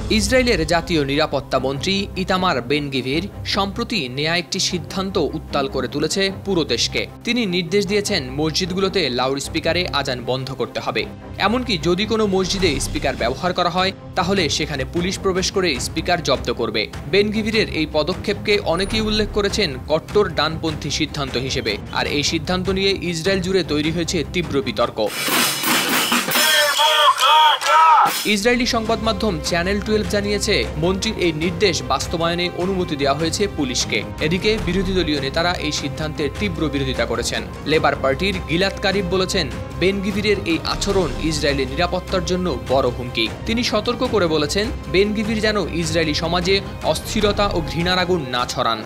ইসরায়েলের জাতীয় নিরাপত্তা মন্ত্রী ইতামার বেন-গভির সম্প্রতি নেয়া একটি সিদ্ধান্ত উত্তাল করে তুলেছে পুরো দেশকে। তিনি নির্দেশ দিয়েছেন মসজিদগুলোতে লাউড স্পিকারে আজান বন্ধ করতে হবে। এমনকি যদি কোনো মসজিদে স্পিকার ব্যবহার করা হয় তাহলে সেখানে পুলিশ প্রবেশ করে স্পিকার জব্দ করবে। বেন-গভিরের এই পদক্ষেপকে অনেকেই উল্লেখ করেছেন কট্টর ডানপন্থী সিদ্ধান্ত হিসেবে। আর এই সিদ্ধান্ত নিয়ে ইসরায়েল জুড়ে তৈরি হয়েছে তীব্র বিতর্ক। ইসরায়েলি সংবাদ মাধ্যম চ্যানেল 12 জানিয়েছে, মন্ত্রীর এই নির্দেশ বাস্তবায়নে অনুমতি দেওয়া হয়েছে পুলিশকে। এদিকে বিরোধী দলীয় নেতারা এই সিদ্ধান্তের তীব্র বিরোধিতা করেছেন। লেবার পার্টির গিলাদ কারিব বলেছেন, বেন-গভিরের এই আচরণ ইসরায়েলের নিরাপত্তার জন্য বড় হুমকি। তিনি সতর্ক করে বলেছেন, বেন-গভির যেন ইসরায়েলি সমাজে অস্থিরতা ও ঘৃণার আগুন না ছড়ান।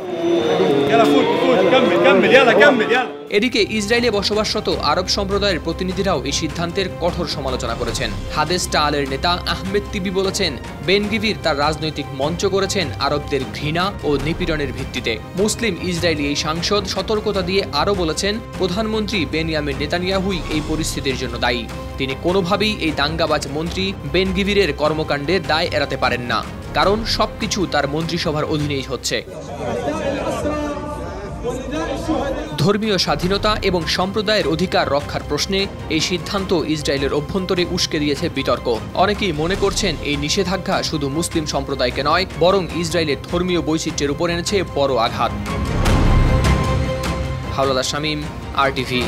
এদিকে ইসরায়েলে বসবাসরত আরব সম্প্রদায়ের প্রতিনিধিরাও এই সিদ্ধান্তের কঠোর সমালোচনা করেছেন। হাদেস টাআলের নেতা আহমেদ তিবি বলেছেন, বেন-গভির তার রাজনৈতিক মঞ্চ করেছেন আরবদের ঘৃণা ও নিপীড়নের ভিত্তিতে। মুসলিম ইসরায়েলি এই সাংসদ সতর্কতা দিয়ে আরও বলেছেন, প্রধানমন্ত্রী বেনিয়ামিন নেতানিয়াহুই এই পরিস্থিতির জন্য দায়ী। তিনি কোনোভাবেই এই দাঙ্গাবাজ মন্ত্রী বেন-গভিরের কর্মকাণ্ডের দায় এড়াতে পারেন না, কারণ সবকিছু তার মন্ত্রিসভার অধীনেই হচ্ছে। ধর্মীয় স্বাধীনতা এবং সম্প্রদায়ের অধিকার রক্ষার প্রশ্নে এই সিদ্ধান্ত ইসরায়েলের অভ্যন্তরে উস্কে দিয়েছে বিতর্ক। অনেকেই মনে করছেন, এই নিষেধাজ্ঞা শুধু মুসলিম সম্প্রদায়কে নয়, বরং ইসরায়েলের ধর্মীয় বৈচিত্র্যের উপর এনেছে বড় আঘাত। হাওলাদার শামীম, RTV।